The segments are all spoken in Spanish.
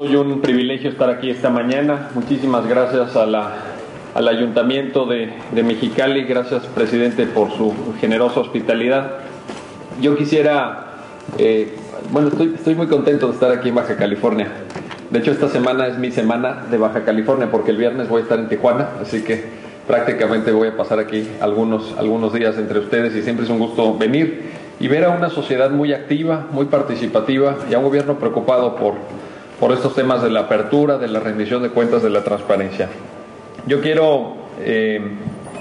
Hoy un privilegio estar aquí esta mañana. Muchísimas gracias al Ayuntamiento de Mexicali. Gracias, presidente, por su generosa hospitalidad. Yo quisiera, estoy muy contento de estar aquí en Baja California. De hecho, esta semana es mi semana de Baja California porque el viernes voy a estar en Tijuana, así que prácticamente voy a pasar aquí algunos días entre ustedes y siempre es un gusto venir y ver a una sociedad muy activa, muy participativa y a un gobierno preocupado por estos temas de la apertura, de la rendición de cuentas, de la transparencia. Yo quiero,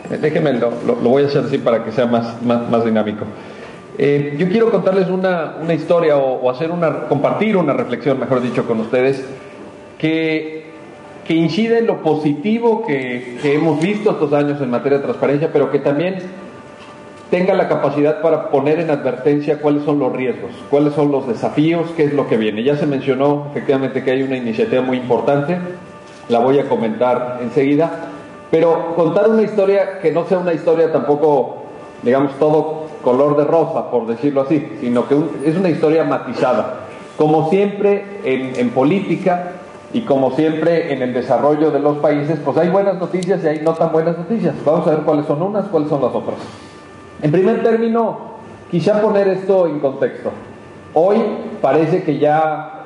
déjenme, lo voy a hacer así para que sea más dinámico. Yo quiero contarles una historia o compartir una reflexión, mejor dicho, con ustedes, que incide en lo positivo que hemos visto estos años en materia de transparencia, pero que también tenga la capacidad para poner en advertencia cuáles son los riesgos, cuáles son los desafíos, qué es lo que viene. Ya se mencionó efectivamente que hay una iniciativa muy importante, la voy a comentar enseguida, pero contar una historia que no sea una historia tampoco, digamos, todo color de rosa, por decirlo así, sino que es una historia matizada. Como siempre en política y como siempre en el desarrollo de los países, pues hay buenas noticias y hay no tan buenas noticias. Vamos a ver cuáles son unas, cuáles son las otras. En primer término, quizá poner esto en contexto. Hoy parece que ya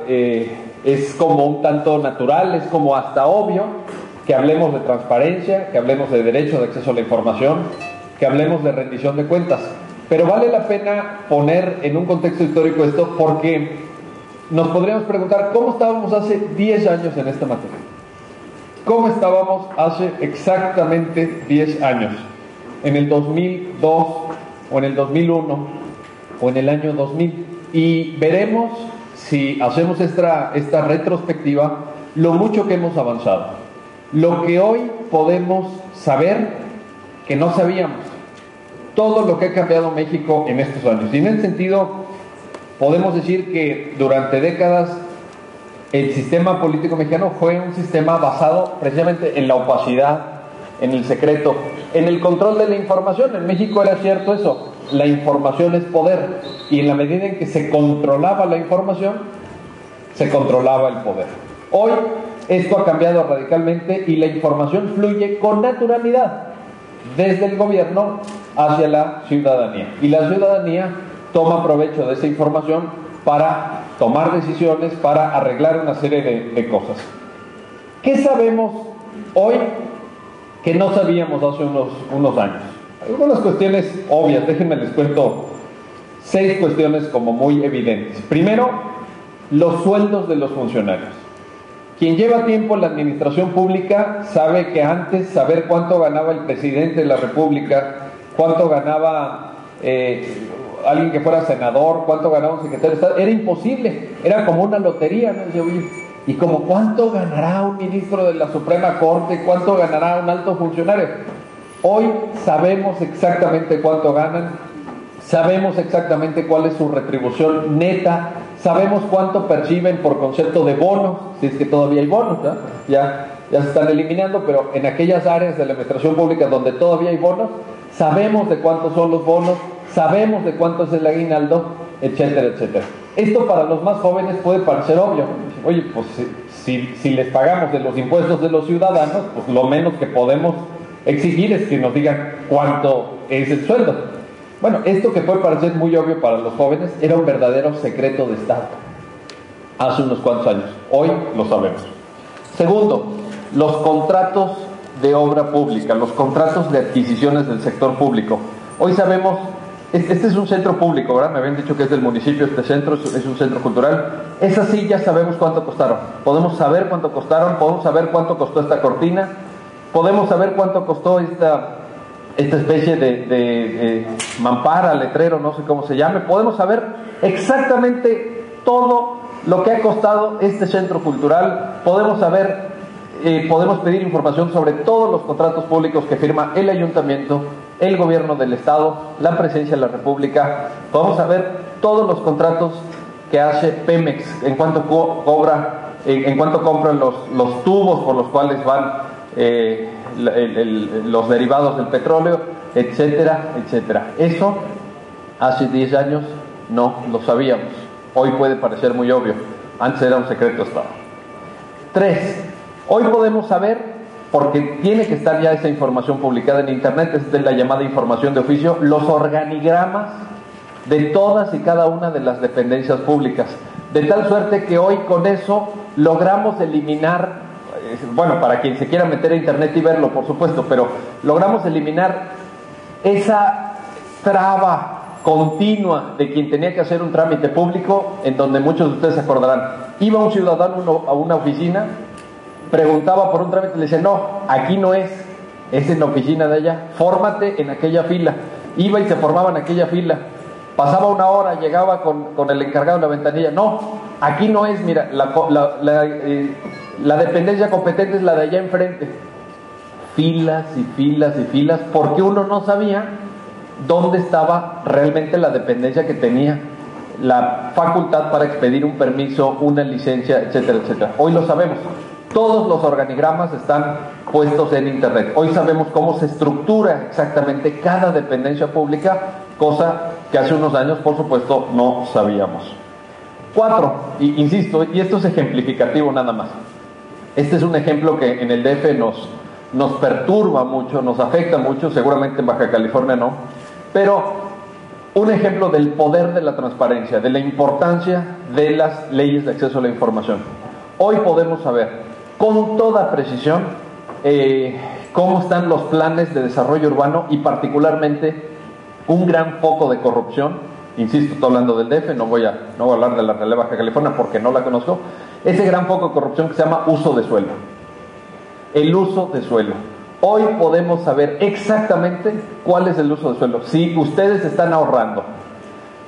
es como un tanto natural, es como hasta obvio que hablemos de transparencia, que hablemos de derecho de acceso a la información, que hablemos de rendición de cuentas. Pero vale la pena poner en un contexto histórico esto porque nos podríamos preguntar cómo estábamos hace 10 años en esta materia. ¿Cómo estábamos hace exactamente 10 años? En el 2002 o en el 2001 o en el año 2000 y veremos, si hacemos esta retrospectiva, lo mucho que hemos avanzado, lo que hoy podemos saber que no sabíamos, todo lo que ha cambiado México en estos años. Y en ese sentido podemos decir que durante décadas el sistema político mexicano fue un sistema basado precisamente en la opacidad, en el secreto, en el control de la información. En México era cierto eso, la información es poder, y en la medida en que se controlaba la información, se controlaba el poder. Hoy esto ha cambiado radicalmente y la información fluye con naturalidad desde el gobierno hacia la ciudadanía, y la ciudadanía toma provecho de esa información para tomar decisiones, para arreglar una serie de cosas. ¿Qué sabemos hoy que no sabíamos hace unos años? Algunas cuestiones obvias, déjenme les cuento 6 cuestiones como muy evidentes. Primero, los sueldos de los funcionarios. Quien lleva tiempo en la administración pública sabe que antes saber cuánto ganaba el presidente de la República, cuánto ganaba alguien que fuera senador, cuánto ganaba un secretario de Estado, era imposible, era como una lotería, ¿no? Y como cuánto ganará un ministro de la Suprema Corte, cuánto ganará un alto funcionario. Hoy sabemos exactamente cuánto ganan, sabemos exactamente cuál es su retribución neta, sabemos cuánto perciben por concepto de bonos, si es que todavía hay bonos, ¿no? Ya se están eliminando, pero en aquellas áreas de la administración pública donde todavía hay bonos, sabemos de cuántos son los bonos, sabemos de cuánto es el aguinaldo, etcétera, etcétera. Esto para los más jóvenes puede parecer obvio. Oye, pues si les pagamos de los impuestos de los ciudadanos, pues lo menos que podemos exigir es que nos digan cuánto es el sueldo. Bueno, esto que puede parecer muy obvio para los jóvenes era un verdadero secreto de Estado hace unos cuantos años. Hoy lo sabemos. Segundo, los contratos de obra pública, los contratos de adquisiciones del sector público. Hoy sabemos, este es un centro público, ¿verdad? Me habían dicho que es del municipio, este centro es un centro cultural. Es así, ya sabemos cuánto costaron. Podemos saber cuánto costaron, podemos saber cuánto costó esta cortina, podemos saber cuánto costó esta especie de mampara, letrero, no sé cómo se llame. Podemos saber exactamente todo lo que ha costado este centro cultural. Podemos saber, podemos pedir información sobre todos los contratos públicos que firma el ayuntamiento, el gobierno del estado, la presidencia de la república. Podemos saber todos los contratos que hace Pemex, en cuánto cobra, en cuánto compran los tubos por los cuales van los derivados del petróleo, etcétera, etcétera. Eso hace 10 años no lo sabíamos. Hoy puede parecer muy obvio, antes era un secreto de Estado. 3, hoy podemos saber, porque tiene que estar ya esa información publicada en internet, es la llamada información de oficio, los organigramas de todas y cada una de las dependencias públicas, de tal suerte que hoy con eso logramos eliminar, bueno, para quien se quiera meter a internet y verlo, por supuesto, pero logramos eliminar esa traba continua de quien tenía que hacer un trámite público, en donde muchos de ustedes se acordarán, iba un ciudadano a una oficina, preguntaba por un trámite y le decía, no, aquí no es en la oficina de allá, fórmate en aquella fila. Iba y se formaba en aquella fila, pasaba una hora, llegaba con el encargado de la ventanilla, no, aquí no es, mira, la dependencia competente es la de allá enfrente. Filas y filas y filas, porque uno no sabía dónde estaba realmente la dependencia que tenía la facultad para expedir un permiso, una licencia, etcétera, etcétera. Hoy lo sabemos, todos los organigramas están puestos en internet. Hoy sabemos cómo se estructura exactamente cada dependencia pública, cosa que hace unos años, por supuesto, no sabíamos. 4, insisto, y esto es ejemplificativo nada más. Este es un ejemplo que en el DF nos perturba mucho, nos afecta mucho, seguramente en Baja California no, pero un ejemplo del poder de la transparencia, de la importancia de las leyes de acceso a la información. Hoy podemos saber con toda precisión cómo están los planes de desarrollo urbano y particularmente un gran foco de corrupción. Insisto, estoy hablando del DF, no voy a hablar de la realidad de Baja California porque no la conozco. Ese gran foco de corrupción que se llama uso de suelo. El uso de suelo. Hoy podemos saber exactamente cuál es el uso de suelo. Si ustedes están ahorrando,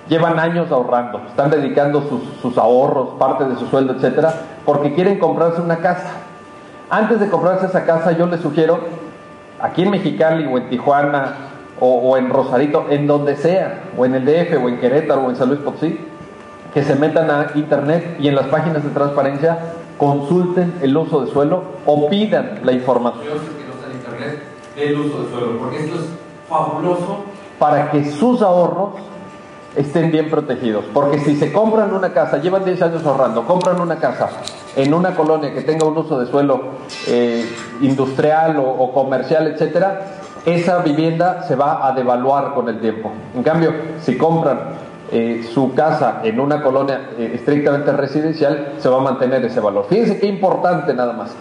llevan años ahorrando, están dedicando sus ahorros, parte de su sueldo, etcétera, porque quieren comprarse una casa. Antes de comprarse esa casa, yo les sugiero, aquí en Mexicali o en Tijuana o en Rosarito, en donde sea, o en el DF o en Querétaro o en San Luis Potosí, que se metan a internet y en las páginas de transparencia consulten el uso de suelo o pidan la información que no está en internet del uso de suelo, porque esto es fabuloso para que sus ahorros estén bien protegidos. Porque si se compran una casa, llevan 10 años ahorrando, compran una casa en una colonia que tenga un uso de suelo industrial o comercial, etcétera, esa vivienda se va a devaluar con el tiempo. En cambio, si compran su casa en una colonia estrictamente residencial, se va a mantener ese valor. Fíjense qué importante nada más.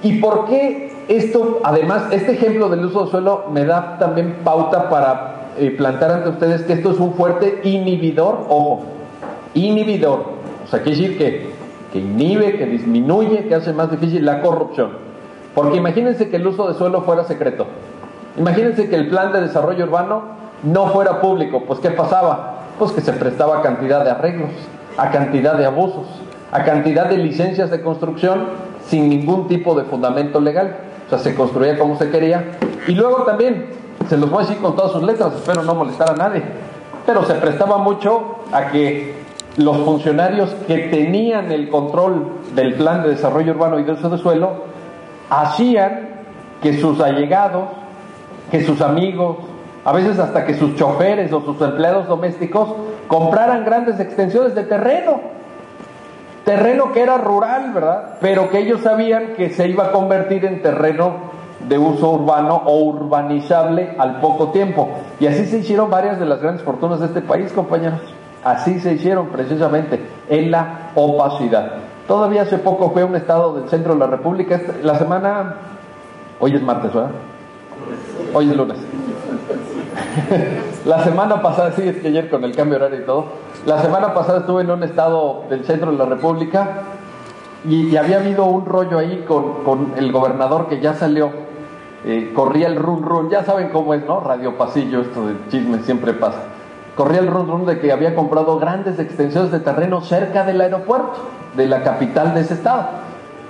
¿Y por qué esto? Además, este ejemplo del uso de suelo me da también pauta para plantear ante ustedes que esto es un fuerte inhibidor, ojo, inhibidor, o sea, quiere decir que inhibe, que disminuye, que hace más difícil la corrupción. Porque imagínense que el uso de suelo fuera secreto, imagínense que el plan de desarrollo urbano no fuera público, pues ¿qué pasaba? Pues que se prestaba a cantidad de arreglos, a cantidad de abusos, a cantidad de licencias de construcción sin ningún tipo de fundamento legal. O sea, se construía como se quería. Y luego también, se los voy a decir con todas sus letras, espero no molestar a nadie, pero se prestaba mucho a que los funcionarios que tenían el control del plan de desarrollo urbano y de uso de suelo hacían que sus allegados, que sus amigos, a veces hasta que sus choferes o sus empleados domésticos compraran grandes extensiones de terreno que era rural, ¿verdad? Pero que ellos sabían que se iba a convertir en terreno de uso urbano o urbanizable al poco tiempo. Y así se hicieron varias de las grandes fortunas de este país, compañeros. Así se hicieron precisamente, en la opacidad. Todavía hace poco fue a un estado del centro de la República, la semana, hoy es martes, ¿verdad? Hoy es lunes. La semana pasada, sí, es que ayer con el cambio horario y todo, la semana pasada estuve en un estado del centro de la República y había habido un rollo ahí con el gobernador que ya salió, corría el run, ya saben cómo es, ¿no? Radio Pasillo, esto de chisme siempre pasa. Corría el run de que había comprado grandes extensiones de terreno cerca del aeropuerto, de la capital de ese estado.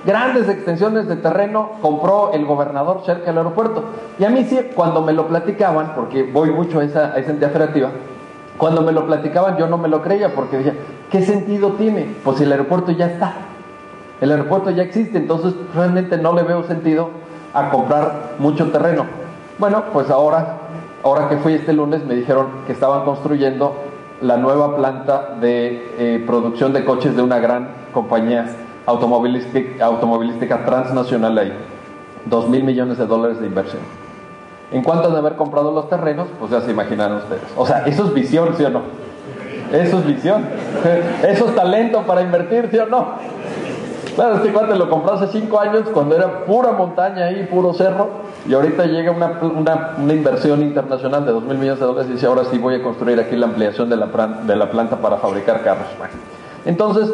Grandes extensiones de terreno compró el gobernador cerca del aeropuerto. Y a mí sí, cuando me lo platicaban, porque voy mucho a esa entidad federativa, cuando me lo platicaban yo no me lo creía, porque decía, ¿qué sentido tiene? Pues el aeropuerto ya está, el aeropuerto ya existe, entonces realmente no le veo sentido a comprar mucho terreno. Bueno, pues ahora que fui este lunes me dijeron que estaban construyendo la nueva planta de producción de coches de una gran compañía automovilística transnacional ahí. 2,000 millones de dólares de inversión. En cuanto de haber comprado los terrenos, pues ya se imaginan ustedes. O sea, eso es visión, ¿sí o no? Eso es visión. Eso es talento para invertir, ¿sí o no? Claro, este cuate lo compró hace 5 años cuando era pura montaña ahí, puro cerro, y ahorita llega una inversión internacional de 2,000 millones de dólares y dice, ahora sí voy a construir aquí la ampliación de la planta para fabricar carros. Bueno, entonces,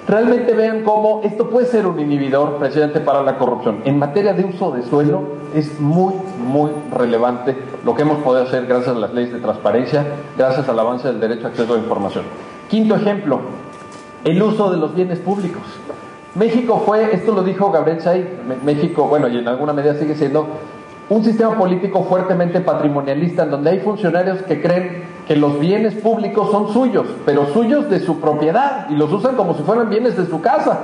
realmente vean cómo esto puede ser un inhibidor precisamente para la corrupción. En materia de uso de suelo es muy, muy relevante lo que hemos podido hacer gracias a las leyes de transparencia, gracias al avance del derecho a acceso a la información. Quinto ejemplo, el uso de los bienes públicos. México fue, esto lo dijo Gabriel Said, México, bueno, y en alguna medida sigue siendo un sistema político fuertemente patrimonialista, en donde hay funcionarios que creen que los bienes públicos son suyos, pero suyos de su propiedad, y los usan como si fueran bienes de su casa.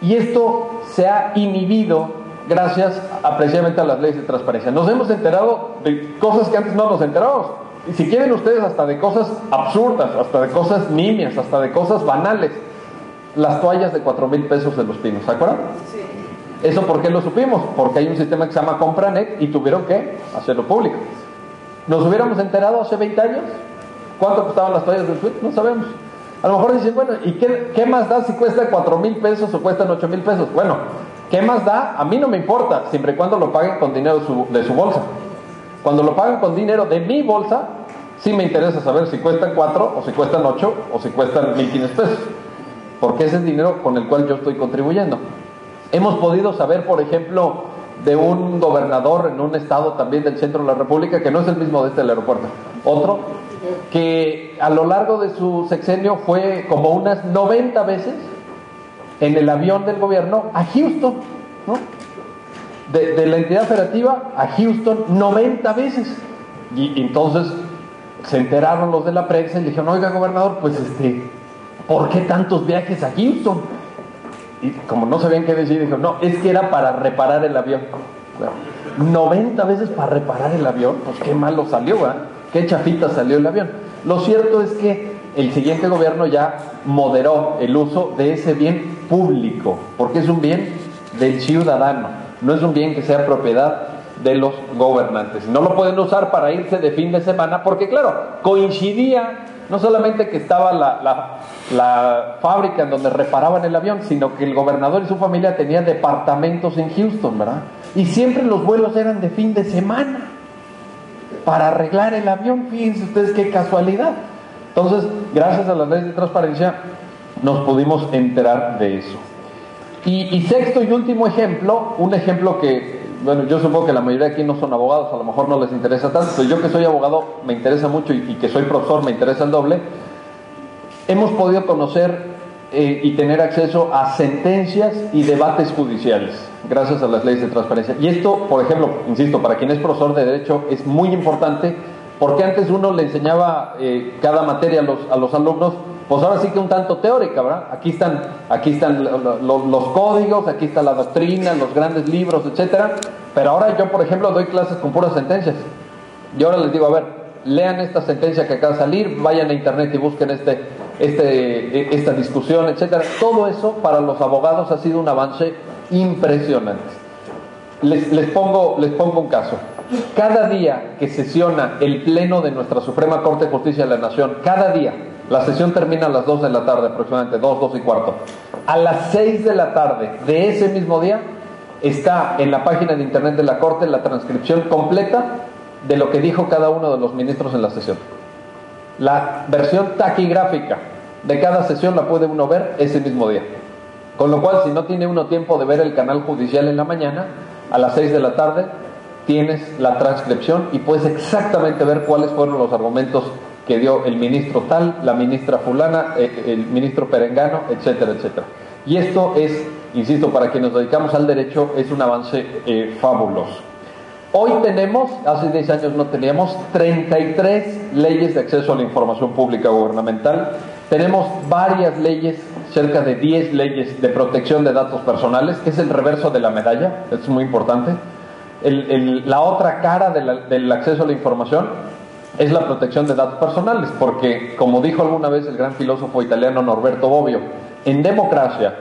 Y esto se ha inhibido gracias precisamente a las leyes de transparencia. Nos hemos enterado de cosas que antes no nos enterábamos. Y si quieren ustedes, hasta de cosas absurdas, hasta de cosas nimias, hasta de cosas banales. Las toallas de 4,000 pesos de Los Pinos, ¿se acuerdan? Sí. ¿Eso por qué lo supimos? Porque hay un sistema que se llama Compranet y tuvieron que hacerlo público. ¿Nos hubiéramos enterado hace 20 años? ¿Cuánto costaban las toallas del suite? No sabemos. A lo mejor dicen, bueno, ¿y qué más da si cuesta 4,000 pesos o cuestan 8,000 pesos? Bueno, ¿qué más da? A mí no me importa, siempre y cuando lo paguen con dinero de su bolsa. Cuando lo pagan con dinero de mi bolsa, sí me interesa saber si cuestan 4 o si cuestan 8 o si cuestan 1,500 pesos. Porque ese es dinero con el cual yo estoy contribuyendo. Hemos podido saber, por ejemplo, de un gobernador en un estado también del centro de la República, que no es el mismo de este del aeropuerto, otro, que a lo largo de su sexenio fue como unas 90 veces en el avión del gobierno a Houston, ¿no? De la entidad federativa a Houston 90 veces. Y entonces se enteraron los de la prensa y le dijeron, oiga, gobernador, pues ¿por qué tantos viajes a Houston? Y como no sabían qué decir, dijo, no, es que era para reparar el avión. Bueno, 90 veces para reparar el avión, pues qué malo salió, ¿verdad? Qué chafita salió el avión. Lo cierto es que el siguiente gobierno ya moderó el uso de ese bien público, porque es un bien del ciudadano, no es un bien que sea propiedad de los gobernantes. No lo pueden usar para irse de fin de semana, porque claro, coincidía no solamente que estaba la fábrica en donde reparaban el avión, sino que el gobernador y su familia tenían departamentos en Houston, ¿verdad? Y siempre los vuelos eran de fin de semana para arreglar el avión. Fíjense ustedes qué casualidad. Entonces, gracias a las leyes de transparencia nos pudimos enterar de eso. Y sexto y último ejemplo, un ejemplo que, bueno, yo supongo que la mayoría de aquí no son abogados, a lo mejor no les interesa tanto, pero yo que soy abogado me interesa mucho y que soy profesor me interesa el doble. Hemos podido conocer y tener acceso a sentencias y debates judiciales gracias a las leyes de transparencia. Y esto, por ejemplo, insisto, para quien es profesor de derecho es muy importante, porque antes uno le enseñaba cada materia a los alumnos, pues ahora sí que un tanto teórica, ¿verdad? Aquí están los códigos, aquí está la doctrina, los grandes libros, etcétera. Pero ahora yo, por ejemplo, doy clases con puras sentencias. Y ahora les digo, a ver, lean esta sentencia que acaba de salir, vayan a internet y busquen esta discusión, etcétera. Todo eso para los abogados ha sido un avance impresionante. Les pongo un caso. Cada día que sesiona el pleno de nuestra Suprema Corte de Justicia de la Nación, cada día, la sesión termina a las 2 de la tarde aproximadamente, 2:15. A las 6 de la tarde de ese mismo día está en la página de internet de la Corte la transcripción completa de lo que dijo cada uno de los ministros en la sesión. La versión taquigráfica de cada sesión la puede uno ver ese mismo día. Con lo cual, si no tiene uno tiempo de ver el canal judicial en la mañana, a las 6 de la tarde tienes la transcripción y puedes exactamente ver cuáles fueron los argumentos que dio el ministro tal, la ministra fulana, el ministro perengano, etcétera, etcétera. Y esto es, insisto, para quienes nos dedicamos al derecho, es un avance fabuloso. Hoy tenemos, hace 10 años no teníamos, 33 leyes de acceso a la información pública gubernamental. Tenemos varias leyes, cerca de 10 leyes de protección de datos personales, que es el reverso de la medalla, esto es muy importante. La otra cara del acceso a la información es la protección de datos personales, porque, como dijo alguna vez el gran filósofo italiano Norberto Bobbio, en democracia